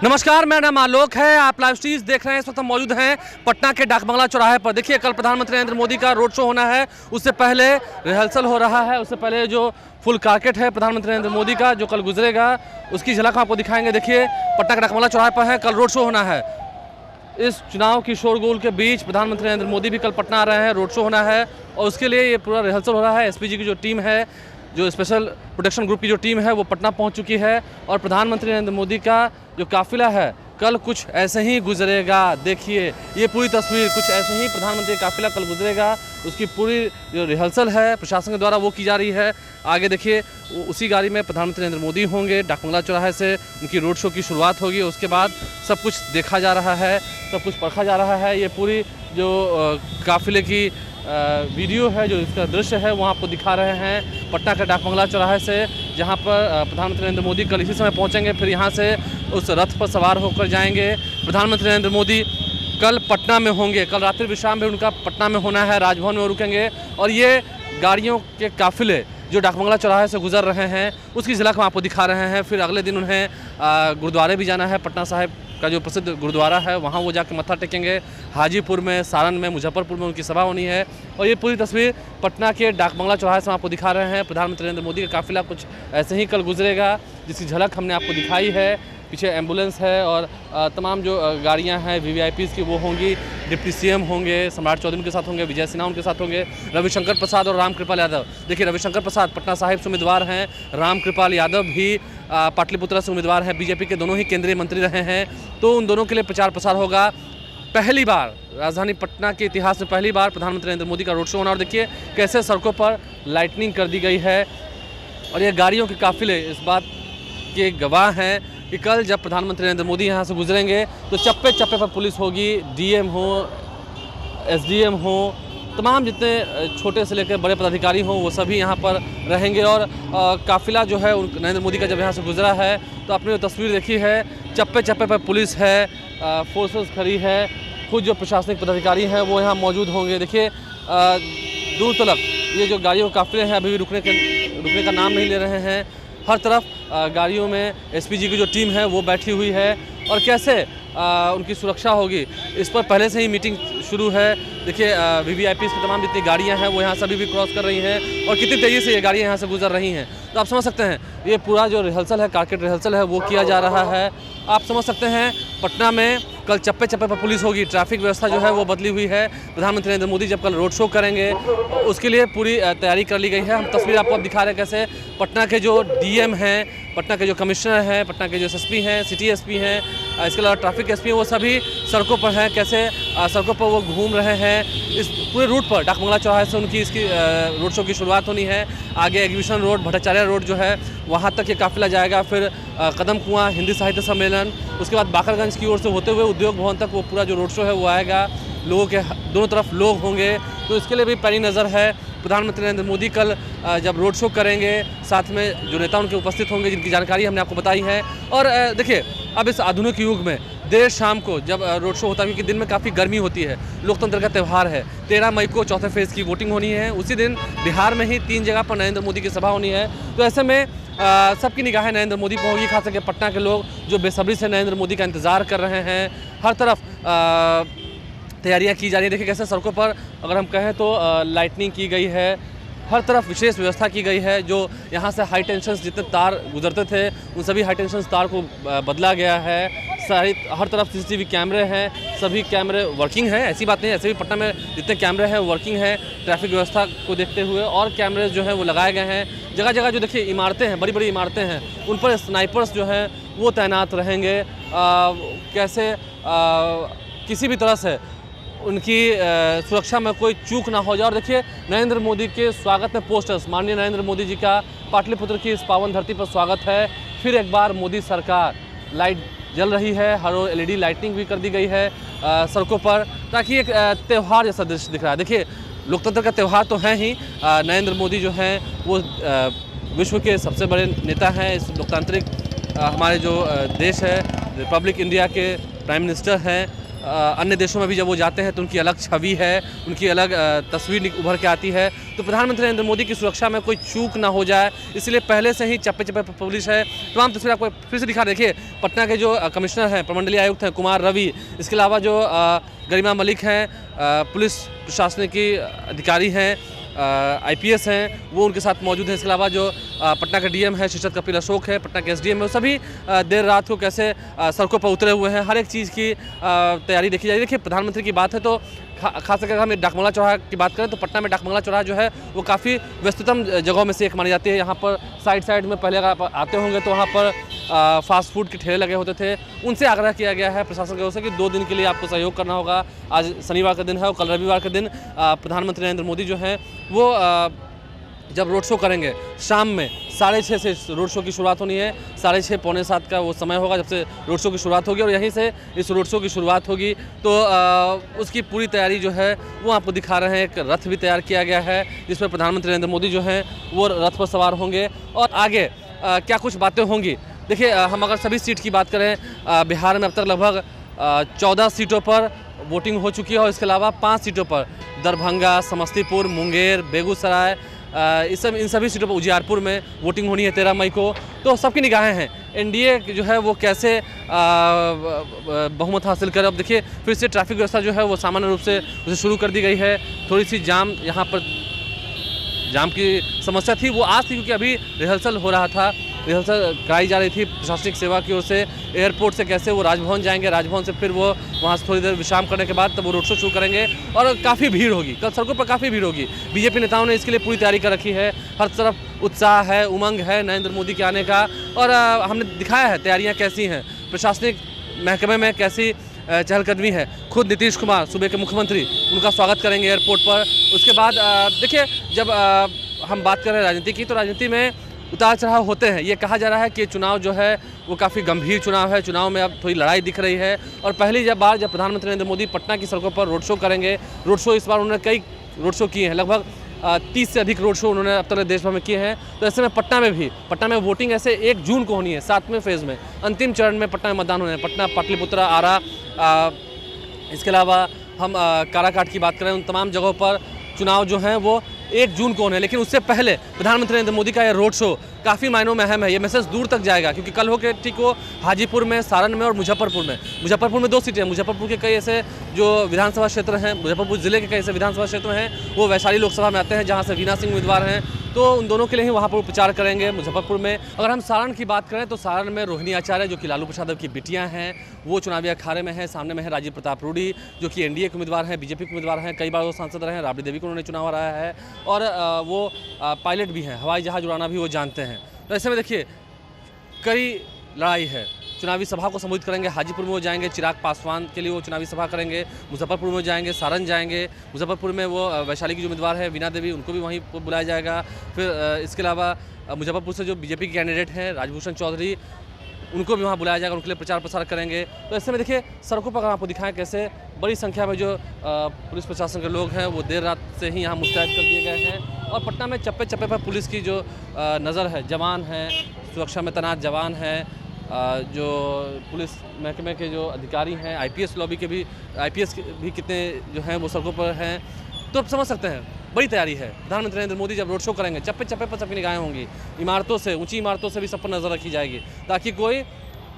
नमस्कार, मेरा नाम आलोक है। आप लाइव स्ट्रीज देख रहे हैं। इस वक्त हम मौजूद हैं पटना के डाकबंगला चौराहे पर। देखिए, कल प्रधानमंत्री नरेंद्र मोदी का रोड शो होना है, उससे पहले रिहर्सल हो रहा है। उससे पहले जो फुल कार्केट है प्रधानमंत्री नरेंद्र मोदी का, जो कल गुजरेगा, उसकी झलक हम आपको दिखाएंगे। देखिए, पटना के डाकबंगला चौराहे पर है, कल रोड शो होना है। इस चुनाव की शोरगुल के बीच प्रधानमंत्री नरेंद्र मोदी भी कल पटना आ रहे हैं, रोड शो होना है और उसके लिए ये पूरा रिहर्सल हो रहा है। एसपीजी की जो टीम है, जो स्पेशल प्रोटेक्शन ग्रुप की जो टीम है, वो पटना पहुंच चुकी है और प्रधानमंत्री नरेंद्र मोदी का जो काफिला है कल कुछ ऐसे ही गुजरेगा। देखिए, ये पूरी तस्वीर कुछ ऐसे ही प्रधानमंत्री का काफिला कल गुजरेगा। उसकी पूरी जो रिहर्सल है प्रशासन के द्वारा वो की जा रही है। आगे देखिए, उसी गाड़ी में प्रधानमंत्री नरेंद्र मोदी होंगे। डाकबंगला चौराहे से उनकी रोड शो की शुरुआत होगी। उसके बाद सब कुछ देखा जा रहा है, सब कुछ परखा जा रहा है। ये पूरी जो काफिले की वीडियो है, जो इसका दृश्य है, वो आपको दिखा रहे हैं पटना के डाकबंगला चौराहे से, जहां पर प्रधानमंत्री नरेंद्र मोदी कल इसी समय पहुंचेंगे। फिर यहां से उस रथ पर सवार होकर जाएंगे। प्रधानमंत्री नरेंद्र मोदी कल पटना में होंगे। कल रात्रि विश्राम भी उनका पटना में होना है, राजभवन में रुकेंगे। और ये गाड़ियों के काफिले जो डाकबंगला चौराहे से गुजर रहे हैं, उसकी झलक हम आपको दिखा रहे हैं। फिर अगले दिन उन्हें गुरुद्वारे भी जाना है। पटना साहिब का जो प्रसिद्ध गुरुद्वारा है, वहाँ वो जाके मत्था टेकेंगे। हाजीपुर में, सारण में, मुजफ्फरपुर में उनकी सभा होनी है। और ये पूरी तस्वीर पटना के डाकबंगला चौराहे से हम आपको दिखा रहे हैं। प्रधानमंत्री नरेंद्र मोदी का काफिला कुछ ऐसे ही कल गुजरेगा, जिसकी झलक हमने आपको दिखाई है। पीछे एम्बुलेंस है और तमाम जो गाड़ियां हैं वीवीआईपीज़ की वो होंगी। डिप्टी सीएम होंगे, सम्राट चौधरी के साथ होंगे, विजय सिन्हा उनके साथ होंगे, रविशंकर प्रसाद और रामकृपाल यादव। देखिए, रविशंकर प्रसाद पटना साहिब से उम्मीदवार हैं, रामकृपाल यादव भी पाटलिपुत्रा से उम्मीदवार हैं। बीजेपी के दोनों ही केंद्रीय मंत्री रहे हैं, तो उन दोनों के लिए प्रचार प्रसार होगा। पहली बार राजधानी पटना के इतिहास में पहली बार प्रधानमंत्री नरेंद्र मोदी का रोड शो होना। और देखिए कैसे सड़कों पर लाइटनिंग कर दी गई है। और ये गाड़ियों के काफिले इस बात के गवाह हैं कि कल जब प्रधानमंत्री नरेंद्र मोदी यहाँ से गुजरेंगे तो चप्पे चप्पे पर पुलिस होगी। डीएम हो, एसडीएम हो, तमाम जितने छोटे से लेकर बड़े पदाधिकारी हों, वो सभी यहाँ पर रहेंगे। और काफिला जो है नरेंद्र मोदी का जब यहाँ से गुजरा है तो आपने जो तस्वीर देखी है, चप्पे चप्पे पर पुलिस है, फोर्सेस खड़ी है, खुद जो प्रशासनिक पदाधिकारी हैं वो यहाँ मौजूद होंगे। देखिए, दूर तलक ये जो गाड़ियों के काफिले हैं अभी भी रुकने का नाम नहीं ले रहे हैं। हर तरफ गाड़ियों में एसपीजी की जो टीम है वो बैठी हुई है। और कैसे उनकी सुरक्षा होगी, इस पर पहले से ही मीटिंग शुरू है। देखिए, वीवीआईपीज़ की तमाम जितनी गाड़ियां हैं वो यहाँ सभी भी क्रॉस कर रही हैं और कितनी तेज़ी से ये गाड़ियां यहाँ से गुजर रही हैं। तो आप समझ सकते हैं ये पूरा जो रिहर्सल है, कार्केट रिहर्सल है, वो किया जा रहा है। आप समझ सकते हैं पटना में कल चप्पे चप्पे पर पुलिस होगी। ट्रैफिक व्यवस्था जो है वो बदली हुई है। प्रधानमंत्री नरेंद्र मोदी जब कल रोड शो करेंगे उसके लिए पूरी तैयारी कर ली गई है। हम तस्वीर आपको अब दिखा रहे हैं कैसे पटना के जो डीएम हैं, पटना के जो कमिश्नर हैं, पटना के जो एसएसपी हैं, सिटी एसपी हैं, इसके अलावा ट्रैफिक एसपी हैं, वो सभी सड़कों पर हैं। कैसे सड़कों पर वो घूम रहे हैं। इस पूरे रूट पर डाकबंगला चौराहे से उनकी इसकी रोड शो की शुरुआत होनी है। आगे एग्जीबिशन रोड, भट्टाचार्य रोड जो है वहाँ तक ये काफिला जाएगा। फिर कदम कुआं हिंदी साहित्य सम्मेलन, उसके बाद बाकरगंज की ओर से होते हुए उद्योग भवन तक वो पूरा जो रोड शो है वो आएगा। लोगों के दोनों तरफ लोग होंगे, तो इसके लिए भी पैनी नज़र है। प्रधानमंत्री नरेंद्र मोदी कल जब रोड शो करेंगे, साथ में जो नेता उनके उपस्थित होंगे जिनकी जानकारी हमने आपको बताई है। और देखिए, अब इस आधुनिक युग में देर शाम को जब रोड शो होता है, क्योंकि दिन में काफ़ी गर्मी होती है, लोकतंत्र का त्यौहार है। 13 मई को चौथे फेज़ की वोटिंग होनी है। उसी दिन बिहार में ही 3 जगह पर नरेंद्र मोदी की सभा होनी है। तो ऐसे में सबकी निगाहें नरेंद्र मोदी पर होगी, खास करके पटना के लोग जो बेसब्री से नरेंद्र मोदी का इंतज़ार कर रहे हैं। हर तरफ तैयारियां की जा रही है। देखिए कैसे सड़कों पर अगर हम कहें तो लाइटनिंग की गई है, हर तरफ विशेष व्यवस्था की गई है। जो यहाँ से हाई टेंशन जितने तार गुजरते थे उन सभी हाई टेंशन तार को बदला गया है। हर तरफ सीसीटीवी कैमरे हैं, सभी कैमरे वर्किंग हैं, ऐसी बात नहीं है। ऐसे भी पटना में जितने कैमरे हैं वर्किंग है। ट्रैफिक व्यवस्था को देखते हुए और कैमरे जो हैं वो लगाए गए हैं। जगह जगह जो देखिए इमारतें हैं, बड़ी बड़ी इमारतें हैं, उन पर स्नाइपर्स जो हैं वो तैनात रहेंगे। कैसे किसी भी तरह से उनकी सुरक्षा में कोई चूक ना हो जाए। और देखिए, नरेंद्र मोदी के स्वागत में पोस्टर्स, माननीय नरेंद्र मोदी जी का पाटलिपुत्र की इस पावन धरती पर स्वागत है। फिर एक बार मोदी सरकार, लाइट जल रही है, हर रोज एलईडी लाइटिंग भी कर दी गई है सड़कों पर, ताकि एक त्यौहार जैसा दृश्य दिख रहा है। देखिए, लोकतंत्र का त्यौहार तो है ही। नरेंद्र मोदी जो हैं वो विश्व के सबसे बड़े नेता हैं। इस लोकतांत्रिक हमारे जो देश है, रिपब्लिक इंडिया के प्राइम मिनिस्टर हैं। अन्य देशों में भी जब वो जाते हैं तो उनकी अलग छवि है, उनकी अलग तस्वीर उभर के आती है। तो प्रधानमंत्री नरेंद्र मोदी की सुरक्षा में कोई चूक ना हो जाए, इसलिए पहले से ही चप्पे चप्पे पर पुलिस है। तमाम तस्वीर आपको फिर से दिखा, देखिए पटना के जो कमिश्नर हैं, प्रमंडलीय आयुक्त हैं कुमार रवि, इसके अलावा जो गरिमा मलिक हैं, पुलिस प्रशासनिक की अधिकारी हैं, IPS हैं, वो उनके साथ मौजूद हैं। इसके अलावा जो पटना के DM है शीर्षद कपिल अशोक है, पटना के SDM है, वो सभी देर रात को कैसे सड़कों पर उतरे हुए हैं। हर एक चीज़ की तैयारी देखी जाए। देखिए प्रधानमंत्री की बात है तो खास करके हम डाकबंगला चौराहा की बात करें तो पटना में डाकबंगला चौराहा जो है वो काफ़ी व्यस्ततम जगहों में से एक मानी जाती है। यहाँ पर साइड में पहले अगर आप आते होंगे तो वहाँ पर फास्ट फूड के ठेले लगे होते थे। उनसे आग्रह किया गया है प्रशासन की ओर से कि 2 दिन के लिए आपको सहयोग करना होगा। आज शनिवार का दिन है और कल रविवार के दिन प्रधानमंत्री नरेंद्र मोदी जो हैं वो जब रोड शो करेंगे शाम में 6:30 से रोड शो की शुरुआत होनी है। 6:30 पौने 7 का वो समय होगा जब से रोड शो की शुरुआत होगी और यहीं से इस रोड शो की शुरुआत होगी। तो उसकी पूरी तैयारी जो है वो आपको दिखा रहे हैं। एक रथ भी तैयार किया गया है जिस पर प्रधानमंत्री नरेंद्र मोदी जो हैं वो रथ पर सवार होंगे और आगे क्या कुछ बातें होंगी। देखिए हम अगर सभी सीट की बात करें, बिहार में अब तक लगभग 14 सीटों पर वोटिंग हो चुकी है और इसके अलावा 5 सीटों पर दरभंगा, समस्तीपुर, मुंगेर, बेगूसराय, इन सभी सीटों पर उजियारपुर में वोटिंग होनी है 13 मई को। तो सबकी निगाहें हैं NDA जो है वो कैसे बहुमत हासिल करे। अब देखिए फिर से ट्रैफिक व्यवस्था जो है वो सामान्य रूप से उसे शुरू कर दी गई है। थोड़ी सी यहाँ पर जाम की समस्या थी, वो आज थी क्योंकि अभी रिहर्सल हो रहा था, रिहर्सल कराई जा रही थी प्रशासनिक सेवा की ओर से। एयरपोर्ट से कैसे वो राजभवन जाएंगे, राजभवन से फिर वो वहाँ से थोड़ी देर विश्राम करने के बाद तब वो रोड शो शुरू करेंगे और काफ़ी भीड़ होगी। कल सड़कों पर काफ़ी भीड़ होगी। BJP नेताओं ने इसके लिए पूरी तैयारी कर रखी है। हर तरफ उत्साह है, उमंग है नरेंद्र मोदी के आने का और हमने दिखाया है तैयारियाँ कैसी हैं, प्रशासनिक महकमे में कैसी चहलकदमी है। खुद नीतीश कुमार सूबे के मुख्यमंत्री उनका स्वागत करेंगे एयरपोर्ट पर। उसके बाद देखिए जब हम बात करें राजनीति की तो राजनीति में उतार चढ़ाव होते हैं। ये कहा जा रहा है कि चुनाव जो है वो काफ़ी गंभीर चुनाव है, चुनाव में अब थोड़ी लड़ाई दिख रही है। और पहली बार जब प्रधानमंत्री नरेंद्र मोदी पटना की सड़कों पर रोड शो करेंगे, रोड शो इस बार उन्होंने कई रोड शो किए हैं, लगभग 30 से अधिक रोड शो उन्होंने अब तक देश भर में किए हैं। तो ऐसे में पटना में वोटिंग ऐसे 1 जून को होनी है, 7वें फेज़ में, अंतिम चरण में पटना में मतदान होने हैं। पटना, पाटलिपुत्रा, आरा, इसके अलावा हम काराकाट की बात करें, उन तमाम जगहों पर चुनाव जो हैं वो 1 जून को होने। लेकिन उससे पहले प्रधानमंत्री नरेंद्र मोदी का यह रोड शो काफ़ी मायनों में अहम है। ये मैसेज दूर तक जाएगा क्योंकि कल होकर ठीक वो हाजीपुर में, सारण में और मुजफ्फरपुर में 2 सीटें हैं। मुजफ्फरपुर के कई ऐसे जो विधानसभा क्षेत्र हैं, मुजफ्फरपुर जिले के कई ऐसे विधानसभा क्षेत्र हैं वो वैशाली लोकसभा में आते हैं जहाँ से वीना सिंह उम्मीदवार हैं। तो उन दोनों के लिए ही वहाँ पर प्रचार करेंगे मुजफ्फरपुर में। अगर हम सारण की बात करें तो सारण में रोहिणी आचार्य जो कि लालू प्रसाद की बेटियां हैं वो चुनावी अखाड़े में हैं। सामने में है राजीव प्रताप रूडी जो कि NDA के उम्मीदवार हैं, BJP के उम्मीदवार हैं, कई बार वो सांसद रहे हैं, राबड़ी देवी को उन्होंने चुनाव हराया है और वो पायलट भी हैं, हवाई जहाज़ उड़ाना भी वो जानते हैं। तो ऐसे में देखिए कई लड़ाई है। चुनावी सभा को संबोधित करेंगे, हाजीपुर में वो जाएंगे, चिराग पासवान के लिए वो चुनावी सभा करेंगे, मुजफ्फरपुर में जाएंगे, सारण जाएंगे। मुजफ्फरपुर में वो वैशाली की जो उम्मीदवार है वीना देवी उनको भी वहीं बुलाया जाएगा। फिर इसके अलावा मुजफ्फरपुर से जो BJP के कैंडिडेट हैं राजभूषण चौधरी उनको भी वहाँ बुलाया जाएगा, उनके लिए प्रचार प्रसार करेंगे। तो ऐसे में देखिए सड़कों पर अगर आपको दिखाएं कैसे बड़ी संख्या में जो पुलिस प्रशासन के लोग हैं वो देर रात से ही यहाँ मुस्तैद कर दिए गए हैं और पटना में चप्पे चप्पे पर पुलिस की जो नज़र है, जवान हैं, सुरक्षा में तैनात जवान हैं, जो पुलिस महकमे के जो अधिकारी हैं, IPS लॉबी के भी IPS भी कितने जो हैं वो सड़कों पर हैं। तो आप समझ सकते हैं बड़ी तैयारी है। प्रधानमंत्री नरेंद्र मोदी जब रोड शो करेंगे चप्पे चप्पे पर सबकी निगाहें होंगी, इमारतों से, ऊंची इमारतों से भी सब पर नज़र रखी जाएगी ताकि कोई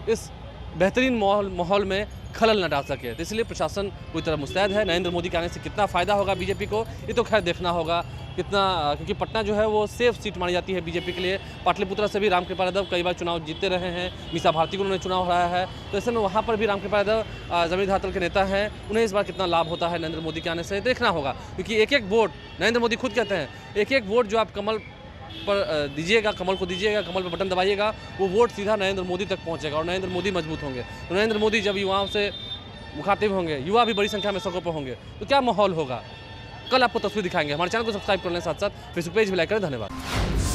इस बेहतरीन माहौल में खलल न डाल सके। तो इसलिए प्रशासन पूरी तरह मुस्तैद है। नरेंद्र मोदी के आने से कितना फ़ायदा होगा BJP को ये तो खैर देखना होगा कितना, क्योंकि पटना जो है वो सेफ सीट मानी जाती है BJP के लिए। पाटलिपुत्रा से भी रामकृपाल यादव कई बार चुनाव जीतते रहे हैं, मीसा भारती को उन्होंने चुनाव हराया है। तो ऐसे में वहाँ पर भी रामकृपाल यादव जमीन धातल के नेता हैं, उन्हें इस बार कितना लाभ होता है नरेंद्र मोदी के आने से देखना होगा। क्योंकि एक वोट, नरेंद्र मोदी खुद कहते हैं, एक वोट जो आप कमल पर दीजिएगा, कमल को दीजिएगा, कमल पर बटन दबाइएगा, वो वोट सीधा नरेंद्र मोदी तक पहुंचेगा और नरेंद्र मोदी मजबूत होंगे। तो नरेंद्र मोदी जब युवाओं से मुखातिब होंगे, युवा भी बड़ी संख्या में सड़कों पर होंगे, तो क्या माहौल होगा कल आपको तस्वीर दिखाएंगे। हमारे चैनल को सब्सक्राइब कर लें, साथ साथ फेसबुक पेज भी लाइक करें। धन्यवाद।